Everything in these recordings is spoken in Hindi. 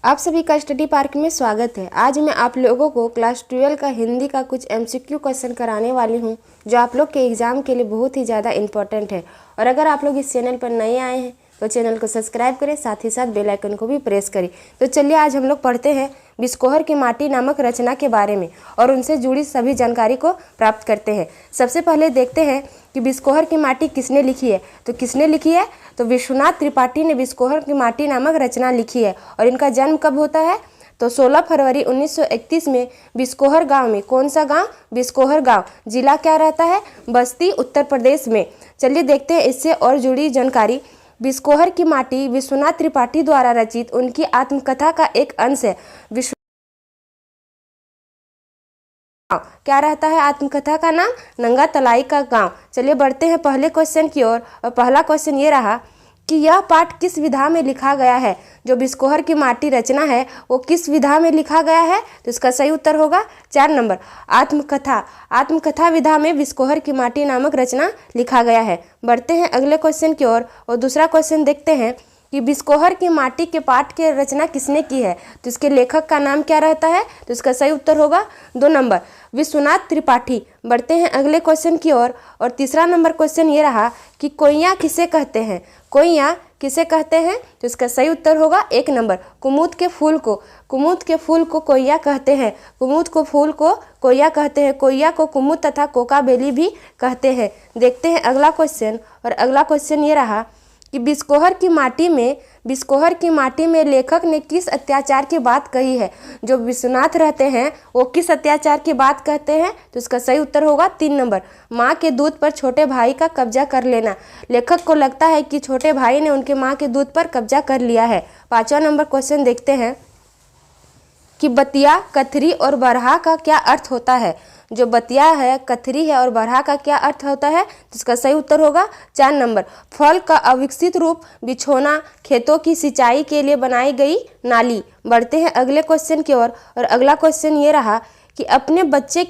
आप सभी का स्टडी पार्क में स्वागत है। आज मैं आप लोगों को क्लास 12 का हिंदी का कुछ एमसीक्यू क्वेश्चन कराने वाली हूं, जो आप लोग के एग्ज़ाम के लिए बहुत ही ज़्यादा इम्पोर्टेंट है। और अगर आप लोग इस चैनल पर नए आए हैं तो चैनल को सब्सक्राइब करें, साथ ही साथ बेल आइकन को भी प्रेस करें। तो चलिए आज हम लोग पढ़ते हैं बिस्कोहर की माटी नामक रचना के बारे में और उनसे जुड़ी सभी जानकारी को प्राप्त करते हैं। सबसे पहले देखते हैं कि बिस्कोहर की माटी किसने लिखी है। तो किसने लिखी है? तो विश्वनाथ त्रिपाठी ने बिस्कोहर की माटी नामक रचना लिखी है। और इनका जन्म कब होता है? तो 16 फरवरी 1931 में बिस्कोहर गांव में। कौन सा गांव? बिस्कोहर गांव। जिला क्या रहता है? बस्ती, उत्तर प्रदेश में। चलिए देखते हैं इससे और जुड़ी जानकारी। बिस्कोहर की माटी विश्वनाथ त्रिपाठी द्वारा रचित उनकी आत्मकथा का एक अंश है। क्या रहता है आत्मकथा का नाम? नंगा तलाई का गांव। चलिए बढ़ते हैं पहले क्वेश्चन की ओर। और पहला क्वेश्चन ये रहा कि यह पाठ किस विधा में लिखा गया है। जो बिस्कोहर की माटी रचना है वो किस विधा में लिखा गया है? तो इसका सही उत्तर होगा 4 नंबर, आत्मकथा। आत्मकथा विधा में बिस्कोहर की माटी नामक रचना लिखा गया है। बढ़ते हैं अगले क्वेश्चन की ओर। और दूसरा क्वेश्चन देखते हैं कि बिस्कोहर की माटी के पाठ की रचना किसने की है। तो इसके लेखक का नाम क्या रहता है? तो इसका सही उत्तर होगा 2 नंबर, विश्वनाथ त्रिपाठी। बढ़ते हैं अगले क्वेश्चन की ओर। और तीसरा नंबर क्वेश्चन ये रहा कि कोइया किसे कहते हैं। कोइया किसे कहते हैं? तो इसका सही उत्तर होगा 1 नंबर, कुमुद के फूल को। कुमुद के फूल को कोइया कहते हैं। कुमुद को फूल को कोइया कहते हैं। कोइया को कुमुद तथा कोका बेली भी कहते हैं। देखते हैं अगला क्वेश्चन। और अगला क्वेश्चन ये रहा कि बिस्कोहर की माटी में लेखक ने किस अत्याचार की बात कही है। जो विश्वनाथ रहते हैं वो किस अत्याचार की बात कहते हैं? तो इसका सही उत्तर होगा 3 नंबर, माँ के दूध पर छोटे भाई का कब्जा कर लेना। लेखक को लगता है कि छोटे भाई ने उनके माँ के दूध पर कब्जा कर लिया है। 5वां नंबर क्वेश्चन देखते हैं कि बतिया, कथरी और बरहा का क्या अर्थ होता है। जो बतिया है, कथरी है और बरहा का क्या अर्थ होता है? तो इसका सही उत्तर होगा 4 नंबर, फल का अविकसित रूप, बिछोना, खेतों की सिंचाई के लिए बनाई गई नाली। बढ़ते हैं अगले क्वेश्चन की ओर। और अगला क्वेश्चन ये रहा कि अपने बच्चे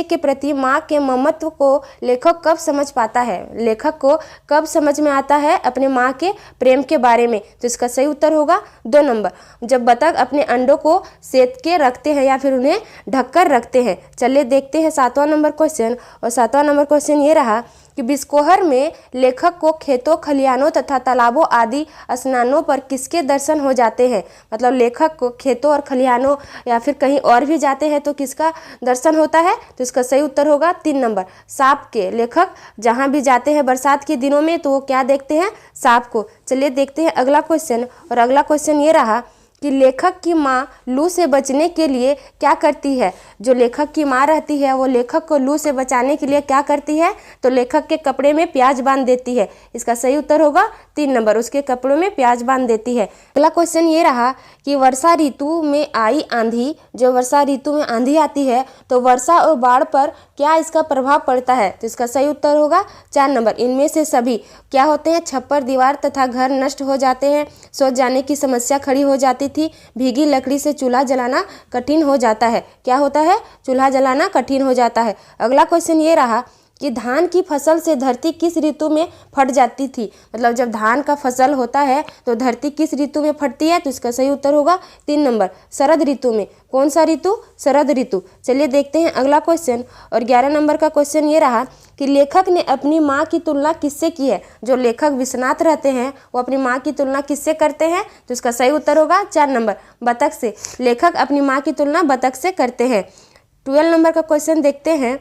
के प्रति माँ के ममत्व को लेखक कब समझ पाता है। लेखक को कब समझ में आता है अपने माँ के प्रेम के बारे में। तो इसका सही उत्तर होगा 2 नंबर, जब बतख अपने अंडों को सेद के रखते हैं या फिर उन्हें ढककर रखते हैं। चलिए देखते हैं 7वां नंबर क्वेश्चन। और 7वां नंबर क्वेश्चन ये रहा कि बिस्कोहर में लेखक को खेतों, खलिहानों तथा तालाबों आदि स्नानों पर किसके दर्शन हो जाते हैं। मतलब लेखक को खेतों और खलिहानों या फिर कहीं और भी जाते हैं तो किसका दर्शन होता है? तो इसका सही उत्तर होगा 3 नंबर, सांप के। लेखक जहाँ भी जाते हैं बरसात के दिनों में तो वो क्या देखते हैं? सांप को। चलिए देखते हैं अगला क्वेश्चन। और अगला क्वेश्चन ये रहा कि लेखक की माँ लू से बचने के लिए क्या करती है। जो लेखक की माँ रहती है वो लेखक को लू से बचाने के लिए क्या करती है? तो लेखक के कपड़े में प्याज बांध देती है। इसका सही उत्तर होगा 3 नंबर, उसके कपड़ों में प्याज बांध देती है। अगला क्वेश्चन ये रहा कि वर्षा ऋतु में आई आंधी। जो वर्षा ऋतु में आंधी आती है तो वर्षा और बाढ़ पर क्या इसका प्रभाव पड़ता है। तो इसका सही उत्तर होगा 4 नंबर, इनमें से सभी। क्या होते हैं? छप्पर, दीवार तथा घर नष्ट हो जाते हैं। सोच जाने की समस्या खड़ी हो जाती थी। भीगी लकड़ी से चूल्हा जलाना कठिन हो जाता है। क्या होता है? चूल्हा जलाना कठिन हो जाता है। अगला क्वेश्चन ये रहा कि धान की फसल से धरती किस ऋतु में फट जाती थी। मतलब जब धान का फसल होता है तो धरती किस ऋतु में फटती है। तो इसका सही उत्तर होगा 3 नंबर, शरद ऋतु में। कौन सा ऋतु? शरद ऋतु। चलिए देखते हैं अगला क्वेश्चन। और 11 नंबर का क्वेश्चन ये रहा कि लेखक ने अपनी माँ की तुलना किससे की है। जो लेखक विश्वनाथ रहते हैं वो अपनी माँ की तुलना किससे करते हैं। तो इसका सही उत्तर होगा 4 नंबर, बतख से। लेखक अपनी माँ की तुलना बतख से करते हैं। 12 नंबर का क्वेश्चन देखते हैं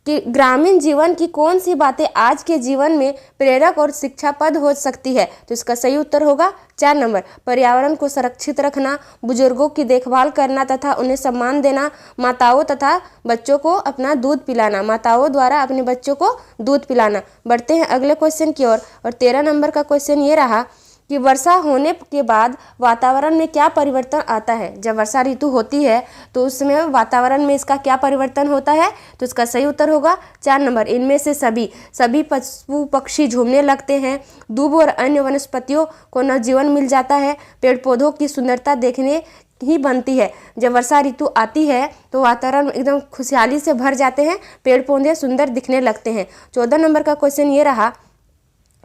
कि ग्रामीण जीवन की कौन सी बातें आज के जीवन में प्रेरक और शिक्षाप्रद हो सकती है। तो इसका सही उत्तर होगा 4 नंबर, पर्यावरण को सुरक्षित रखना, बुजुर्गों की देखभाल करना तथा उन्हें सम्मान देना, माताओं तथा बच्चों को अपना दूध पिलाना। माताओं द्वारा अपने बच्चों को दूध पिलाना। बढ़ते हैं अगले क्वेश्चन की ओर। और 13 नंबर का क्वेश्चन ये रहा कि वर्षा होने के बाद वातावरण में क्या परिवर्तन आता है। जब वर्षा ऋतु होती है तो उसमें वातावरण में इसका क्या परिवर्तन होता है। तो इसका सही उत्तर होगा 4 नंबर, इनमें से सभी पशु पक्षी झूमने लगते हैं। दूब और अन्य वनस्पतियों को नवजीवन मिल जाता है। पेड़ पौधों की सुंदरता देखने ही बनती है। जब वर्षा ऋतु आती है तो वातावरण एकदम खुशहाली से भर जाते हैं, पेड़ पौधे सुंदर दिखने लगते हैं। 14 नंबर का क्वेश्चन ये रहा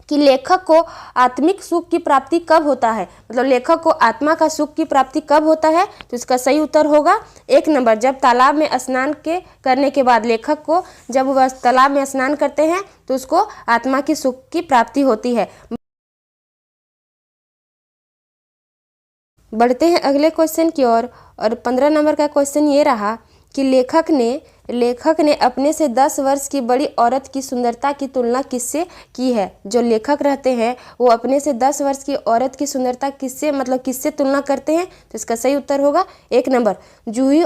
कि लेखक को आत्मिक सुख की प्राप्ति कब होता है, मतलब लेखक को आत्मा का सुख की प्राप्ति कब होता है। तो इसका सही उत्तर होगा 1 नंबर, जब तालाब में स्नान करने के बाद लेखक को जब वह तालाब में स्नान करते हैं तो उसको आत्मा की सुख की प्राप्ति होती है। बढ़ते हैं अगले क्वेश्चन की ओर और 15 नंबर का क्वेश्चन ये रहा कि लेखक ने अपने से 10 वर्ष की बड़ी औरत की सुंदरता की तुलना किससे की है। जो लेखक रहते हैं वो अपने से 10 वर्ष की औरत की सुंदरता किससे तुलना करते हैं। तो इसका सही उत्तर होगा 1 नंबर, जूही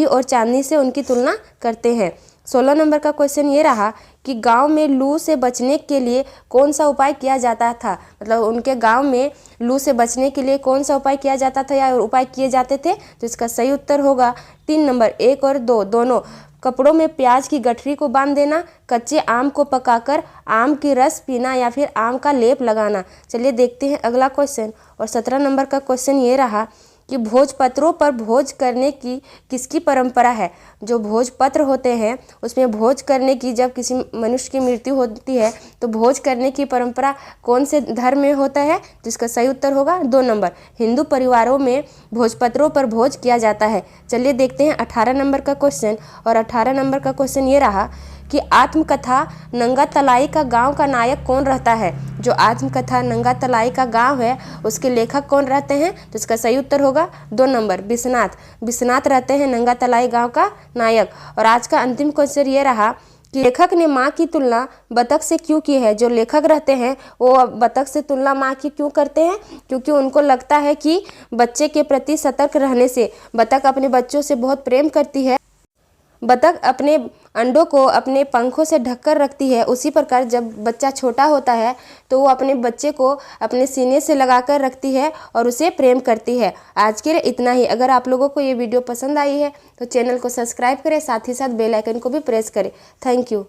और चांदनी से उनकी तुलना करते हैं। 16 नंबर का क्वेश्चन ये रहा कि गांव में लू से बचने के लिए कौन सा उपाय किया जाता था, मतलब उनके गांव में लू से बचने के लिए कौन सा उपाय किया जाता था या उपाय किए जाते थे। तो इसका सही उत्तर होगा 3 नंबर, 1 और 2 दोनों। कपड़ों में प्याज की गठरी को बांध देना, कच्चे आम को पकाकर आम की रस पीना या फिर आम का लेप लगाना। चलिए देखते हैं अगला क्वेश्चन और 17 नंबर का क्वेश्चन ये रहा कि भोजपत्रों पर भोज करने की किसकी परंपरा है। जो भोजपत्र होते हैं उसमें भोज करने की, जब किसी मनुष्य की मृत्यु होती है तो भोज करने की परंपरा कौन से धर्म में होता है। तो इसका सही उत्तर होगा 2 नंबर, हिंदू परिवारों में भोजपत्रों पर भोज किया जाता है। चलिए देखते हैं 18 नंबर का क्वेश्चन और 18 नंबर का क्वेश्चन ये रहा कि आत्मकथा नंगा तलाई का गांव का नायक कौन रहता है। जो आत्मकथा नंगा तलाई का गांव है उसके लेखक कौन रहते हैं। तो इसका सही उत्तर होगा 2 नंबर, विश्वनाथ रहते हैं नंगा तलाई गांव का नायक। और आज का अंतिम क्वेश्चन ये रहा कि लेखक ने माँ की तुलना बतख से क्यों की है। जो लेखक रहते हैं वो बतख से तुलना माँ की क्यों करते हैं, क्योंकि उनको लगता है कि बच्चे के प्रति सतर्क रहने से बतख अपने बच्चों से बहुत प्रेम करती है। बतख अपने अंडों को अपने पंखों से ढककर रखती है, उसी प्रकार जब बच्चा छोटा होता है तो वो अपने बच्चे को अपने सीने से लगाकर रखती है और उसे प्रेम करती है। आज के लिए इतना ही। अगर आप लोगों को ये वीडियो पसंद आई है तो चैनल को सब्सक्राइब करें, साथ ही साथ बेल आइकन को भी प्रेस करें। Thank you.